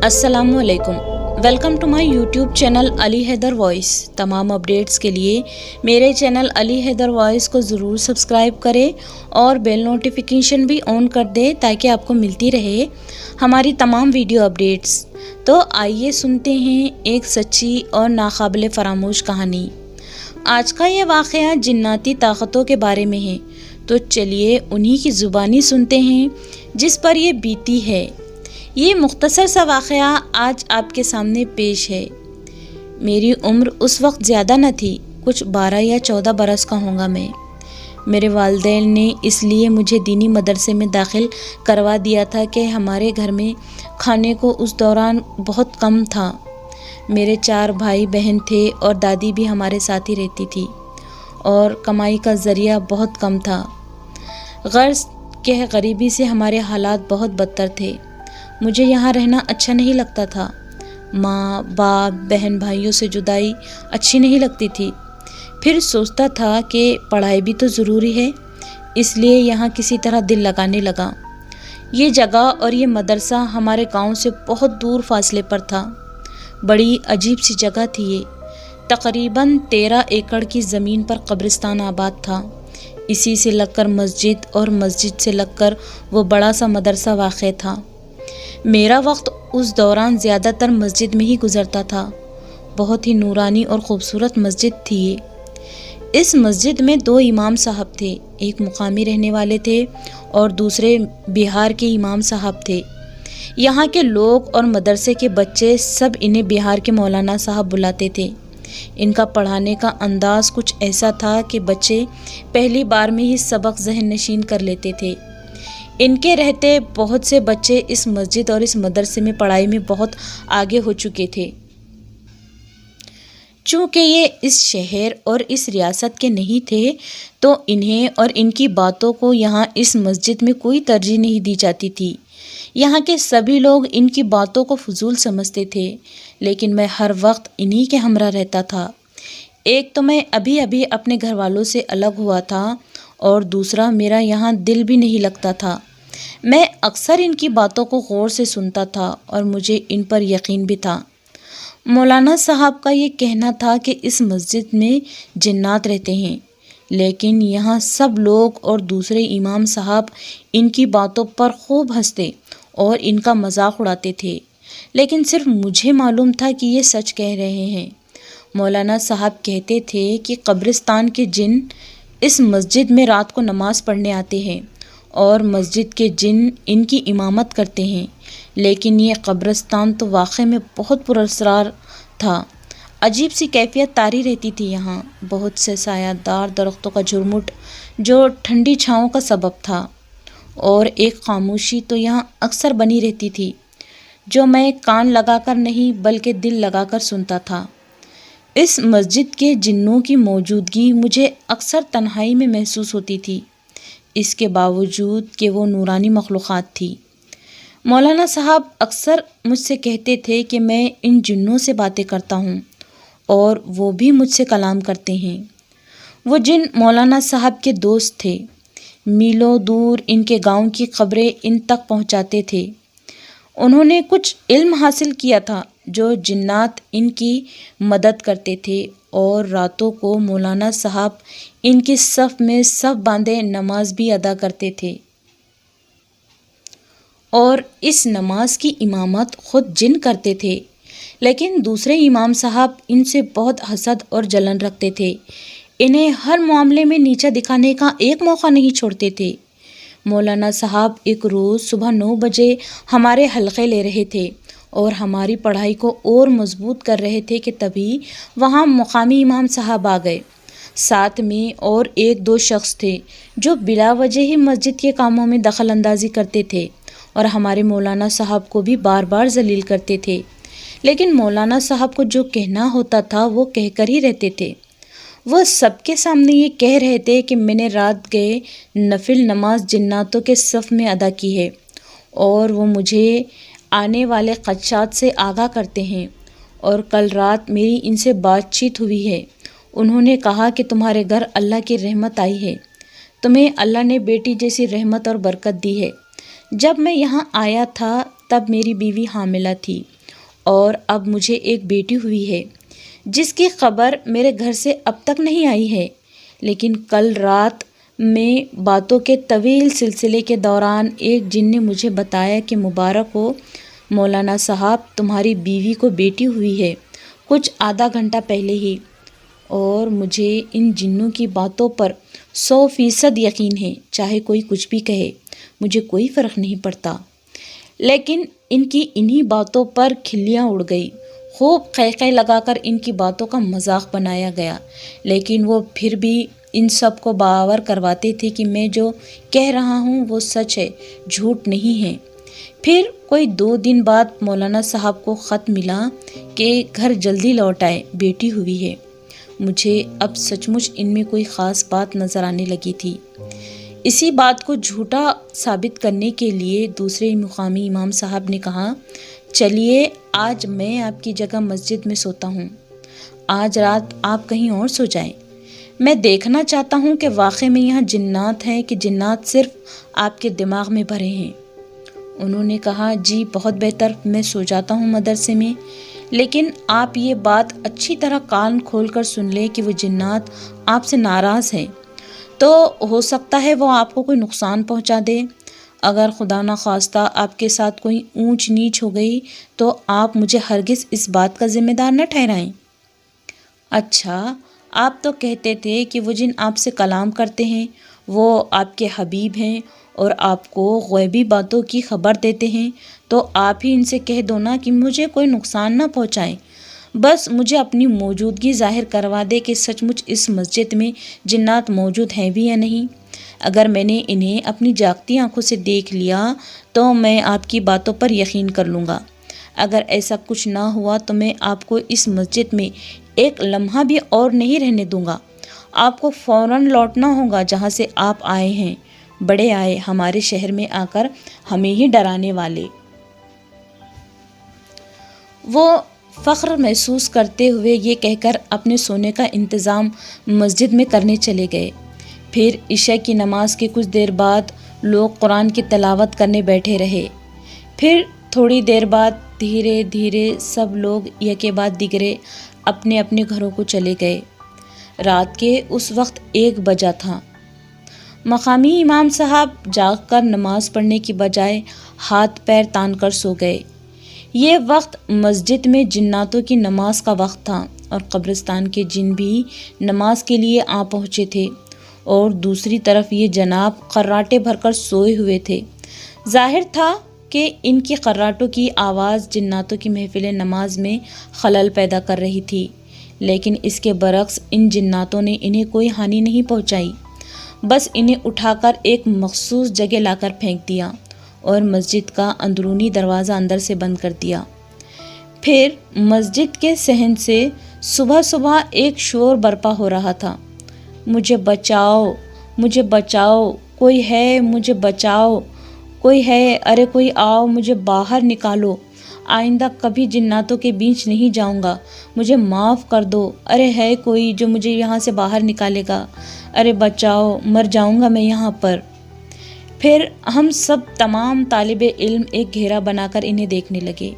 अस्सलामु अलैकुम। Welcome to my YouTube channel Ali Haider voice. तमाम अपडेट्स के लिए मेरे चैनल अली हैदर वॉइस को ज़रूर सब्सक्राइब करें और बेल नोटिफिकेशन भी ऑन कर दें ताकि आपको मिलती रहे हमारी तमाम वीडियो अपडेट्स। तो आइए सुनते हैं एक सच्ची और नाकाबिले फरामोश कहानी। आज का ये वाक़या जिन्नाती ताकतों के बारे में है, तो चलिए उन्हीं की ज़ुबानी सुनते हैं जिस पर ये बीती है। ये मुख्तसर सा वाक़या आज आपके सामने पेश है। मेरी उम्र उस वक्त ज़्यादा न थी, कुछ 12 या 14 बरस का होगा मैं। मेरे वालिदैन ने इसलिए मुझे दीनी मदरसे में दाखिल करवा दिया था कि हमारे घर में खाने को उस दौरान बहुत कम था। मेरे 4 भाई बहन थे और दादी भी हमारे साथ ही रहती थी और कमाई का ज़रिया बहुत कम था। गर्ज़ के गरीबी से हमारे हालात बहुत बदतर थे। मुझे यहाँ रहना अच्छा नहीं लगता था। माँ बाप बहन भाइयों से जुदाई अच्छी नहीं लगती थी। फिर सोचता था कि पढ़ाई भी तो ज़रूरी है, इसलिए यहाँ किसी तरह दिल लगाने लगा। ये जगह और ये मदरसा हमारे गांव से बहुत दूर फासले पर था। बड़ी अजीब सी जगह थी ये। तकरीबन 13 एकड़ की ज़मीन पर कब्रिस्तान आबाद था। इसी से लगकर मस्जिद और मस्जिद से लगकर वो बड़ा सा मदरसा वाक़ था। मेरा वक्त उस दौरान ज़्यादातर मस्जिद में ही गुज़रता था। बहुत ही नूरानी और ख़ूबसूरत मस्जिद थी ये। इस मस्जिद में 2 इमाम साहब थे, एक मुकामी रहने वाले थे और दूसरे बिहार के इमाम साहब थे। यहाँ के लोग और मदरसे के बच्चे सब इन्हें बिहार के मौलाना साहब बुलाते थे। इनका पढ़ाने का अंदाज़ कुछ ऐसा था कि बच्चे पहली बार में ही सबक ज़हन नशीन कर लेते थे। इनके रहते बहुत से बच्चे इस मस्जिद और इस मदरसे में पढ़ाई में बहुत आगे हो चुके थे। चूँकि ये इस शहर और इस रियासत के नहीं थे, तो इन्हें और इनकी बातों को यहाँ इस मस्जिद में कोई तरजीह नहीं दी जाती थी। यहाँ के सभी लोग इनकी बातों को फजूल समझते थे, लेकिन मैं हर वक्त इन्हीं के हमरा रहता था। एक तो मैं अभी अभी अपने घर वालों से अलग हुआ था और दूसरा मेरा यहाँ दिल भी नहीं लगता था। मैं अक्सर इनकी बातों को गौर से सुनता था और मुझे इन पर यकीन भी था। मौलाना साहब का ये कहना था कि इस मस्जिद में जिन्नात रहते हैं, लेकिन यहाँ सब लोग और दूसरे इमाम साहब इनकी बातों पर खूब हंसते और इनका मजाक उड़ाते थे, लेकिन सिर्फ मुझे मालूम था कि ये सच कह रहे हैं। मौलाना साहब कहते थे कि कब्रिस्तान के जिन इस मस्जिद में रात को नमाज पढ़ने आते हैं और मस्जिद के जिन इनकी इमामत करते हैं, लेकिन ये कब्रिस्तान तो वाक़ई में बहुत पुरअसरार था। अजीब सी कैफियत तारी रहती थी यहाँ। बहुत से सायादार दरख्तों का झुरमुट जो ठंडी छाँव का सबब था, और एक खामोशी तो यहाँ अक्सर बनी रहती थी जो मैं कान लगाकर नहीं बल्कि दिल लगाकर सुनता था। इस मस्जिद के जिन्नों की मौजूदगी मुझे अक्सर तन्हाई में महसूस होती थी, इसके बावजूद कि वो नूरानी मखलूक़ात थी। मौलाना साहब अक्सर मुझसे कहते थे कि मैं इन जिन्नों से बातें करता हूँ और वो भी मुझसे कलाम करते हैं। वो जिन मौलाना साहब के दोस्त थे, मीलों दूर इनके गांव की खबरें इन तक पहुँचाते थे। उन्होंने कुछ इल्म हासिल किया था जो जिन्नात इनकी मदद करते थे और रातों को मौलाना साहब इनकी सफ़ में सफ़ बांधे नमाज भी अदा करते थे, और इस नमाज की इमामत ख़ुद जिन करते थे। लेकिन दूसरे इमाम साहब इनसे बहुत हसद और जलन रखते थे। इन्हें हर मामले में नीचा दिखाने का एक मौका नहीं छोड़ते थे। मौलाना साहब एक रोज़ सुबह 9 बजे हमारे हल्क़े ले रहे थे और हमारी पढ़ाई को और मजबूत कर रहे थे कि तभी वहाँ मुकामी इमाम साहब आ गए। साथ में और 1-2 शख्स थे जो बिला वजह ही मस्जिद के कामों में दखल अंदाजी करते थे और हमारे मौलाना साहब को भी बार बार जलील करते थे। लेकिन मौलाना साहब को जो कहना होता था वो कहकर ही रहते थे। वह सबके सामने ये कह रहे थे कि मैंने रात गए नफिल नमाज जिन्नातों के सफ़ में अदा की है और वो मुझे आने वाले ख़दशात से आगाह करते हैं, और कल रात मेरी इनसे बातचीत हुई है। उन्होंने कहा कि तुम्हारे घर अल्लाह की रहमत आई है, तुम्हें अल्लाह ने बेटी जैसी रहमत और बरकत दी है। جب میں یہاں آیا تھا تب میری بیوی حاملہ تھی اور اب مجھے ایک بیٹی ہوئی ہے جس کی خبر میرے گھر سے اب تک نہیں آئی ہے، لیکن کل رات میں باتوں کے طویل سلسلے کے دوران ایک جن نے مجھے بتایا کہ مبارک ہو مولانا صاحب، تمہاری بیوی کو بیٹی ہوئی ہے کچھ آدھا گھنٹہ پہلے ہی۔ اور مجھے ان جنوں کی باتوں پر 100% یقین ہے، چاہے کوئی کچھ بھی کہے، مجھے کوئی فرق نہیں پڑتا۔ لیکن ان کی انہی باتوں پر کھلیاں اڑ گئی، خوب قہقہے لگا کر ان کی باتوں کا مذاق بنایا گیا، لیکن وہ پھر بھی ان سب کو باور کرواتے تھے کہ میں جو کہہ رہا ہوں وہ سچ ہے، جھوٹ نہیں ہے۔ پھر کوئی 2 دن بعد مولانا صاحب کو خط ملا کہ گھر جلدی لوٹ آئے، بیٹی ہوئی ہے۔ مجھے اب سچ مچ ان میں کوئی خاص بات نظر آنے لگی تھی۔ اسی بات کو جھوٹا ثابت کرنے کے لیے دوسرے مقامی امام صاحب نے کہا، چلیے آج میں آپ کی جگہ مسجد میں سوتا ہوں، آج رات آپ کہیں اور سو جائیں، میں دیکھنا چاہتا ہوں کہ واقعی میں یہاں جنات ہیں کہ جنات صرف آپ کے دماغ میں بھرے ہیں۔ انہوں نے کہا، جی بہت بہتر، میں سو جاتا ہوں مدرسے میں، لیکن آپ یہ بات اچھی طرح کان کھول کر سن لیں کہ وہ جنات آپ سے ناراض ہیں، تو ہو سکتا ہے وہ آپ کو کوئی نقصان پہنچا دے۔ اگر خدا نخواستہ آپ کے ساتھ کوئی اونچ نیچ ہو گئی تو آپ مجھے ہرگز اس بات کا ذمہ دار نہ ٹھہرائیں۔ اچھا، آپ تو کہتے تھے کہ وہ جن آپ سے کلام کرتے ہیں وہ آپ کے حبیب ہیں اور آپ کو غیبی باتوں کی خبر دیتے ہیں، تو آپ ہی ان سے کہہ دو نا کہ مجھے کوئی نقصان نہ پہنچائیں، بس مجھے اپنی موجودگی ظاہر کروا دے کہ سچ مچ اس مسجد میں جنات موجود ہیں بھی یا نہیں۔ اگر میں نے انہیں اپنی جاگتی آنکھوں سے دیکھ لیا تو میں آپ کی باتوں پر یقین کر لوں گا، اگر ایسا کچھ نہ ہوا تو میں آپ کو اس مسجد میں ایک لمحہ بھی اور نہیں رہنے دوں گا، آپ کو فوراً لوٹنا ہوگا جہاں سے آپ آئے ہیں، بڑے آئے ہمارے شہر میں آ کر ہمیں ہی ڈرانے والے۔ وہ فخر محسوس کرتے ہوئے یہ کہہ کر اپنے سونے کا انتظام مسجد میں کرنے چلے گئے۔ پھر عشاء کی نماز کے کچھ دیر بعد لوگ قرآن کی تلاوت کرنے بیٹھے رہے۔ پھر تھوڑی دیر بعد دھیرے دھیرے سب لوگ یکے بعد دیگرے اپنے اپنے گھروں کو چلے گئے۔ رات کے اس وقت 1 بجا تھا۔ مقامی امام صاحب جاگ کر نماز پڑھنے کی بجائے ہاتھ پیر تان کر سو گئے۔ یہ وقت مسجد میں جناتوں کی نماز کا وقت تھا اور قبرستان کے جن بھی نماز کے لیے آ پہنچے تھے، اور دوسری طرف یہ جناب خراٹے بھر کر سوئے ہوئے تھے۔ ظاہر تھا کہ ان کی خراٹوں کی آواز جناتوں کی محفل نماز میں خلل پیدا کر رہی تھی، لیکن اس کے برعکس ان جناتوں نے انہیں کوئی ہانی نہیں پہنچائی، بس انہیں اٹھا کر ایک مخصوص جگہ لا کر پھینک دیا اور مسجد کا اندرونی دروازہ اندر سے بند کر دیا۔ پھر مسجد کے صحن سے صبح صبح ایک شور برپا ہو رہا تھا، مجھے بچاؤ، مجھے بچاؤ، کوئی ہے مجھے بچاؤ، کوئی ہے، ارے کوئی آؤ مجھے باہر نکالو، آئندہ کبھی جناتوں کے بیچ نہیں جاؤں گا، مجھے معاف کر دو، ارے ہے کوئی جو مجھے یہاں سے باہر نکالے گا، ارے بچاؤ، مر جاؤں گا میں یہاں پر۔ پھر ہم سب تمام طالب علم ایک گھیرا بنا کر انہیں دیکھنے لگے۔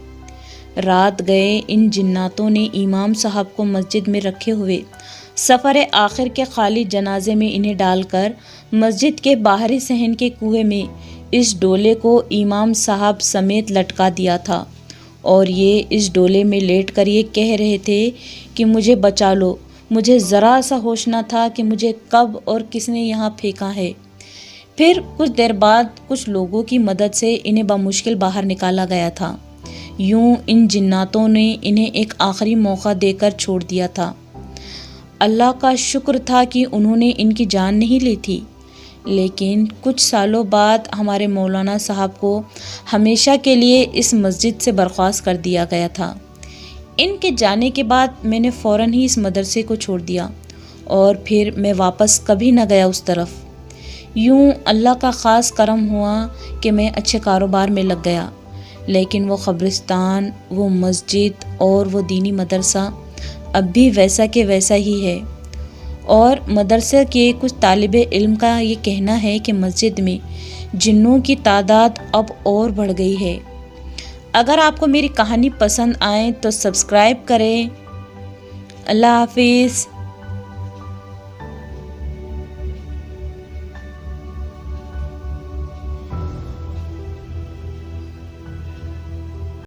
رات گئے ان جناتوں نے امام صاحب کو مسجد میں رکھے ہوئے سفر آخر کے خالی جنازے میں انہیں ڈال کر مسجد کے باہری صحن کے کنویں میں اس ڈولے کو امام صاحب سمیت لٹکا دیا تھا، اور یہ اس ڈولے میں لیٹ کر یہ کہہ رہے تھے کہ مجھے بچا لو، مجھے ذرا سا ہوش نہ تھا کہ مجھے کب اور کس نے یہاں پھینکا ہے۔ پھر کچھ دیر بعد کچھ لوگوں کی مدد سے انہیں بمشکل باہر نکالا گیا تھا۔ یوں ان جناتوں نے انہیں ایک آخری موقع دے کر چھوڑ دیا تھا۔ اللہ کا شکر تھا کہ انہوں نے ان کی جان نہیں لی تھی، لیکن کچھ سالوں بعد ہمارے مولانا صاحب کو ہمیشہ کے لیے اس مسجد سے برخاست کر دیا گیا تھا۔ ان کے جانے کے بعد میں نے فوراً ہی اس مدرسے کو چھوڑ دیا اور پھر میں واپس کبھی نہ گیا اس طرف۔ یوں اللہ کا خاص کرم ہوا کہ میں اچھے کاروبار میں لگ گیا، لیکن وہ قبرستان، وہ مسجد اور وہ دینی مدرسہ اب بھی ویسا کہ ویسا ہی ہے۔ اور مدرسے کے کچھ طالب علم کا یہ کہنا ہے کہ مسجد میں جنوں کی تعداد اب اور بڑھ گئی ہے۔ اگر آپ کو میری کہانی پسند آئے تو سبسکرائب کریں۔ اللہ حافظ۔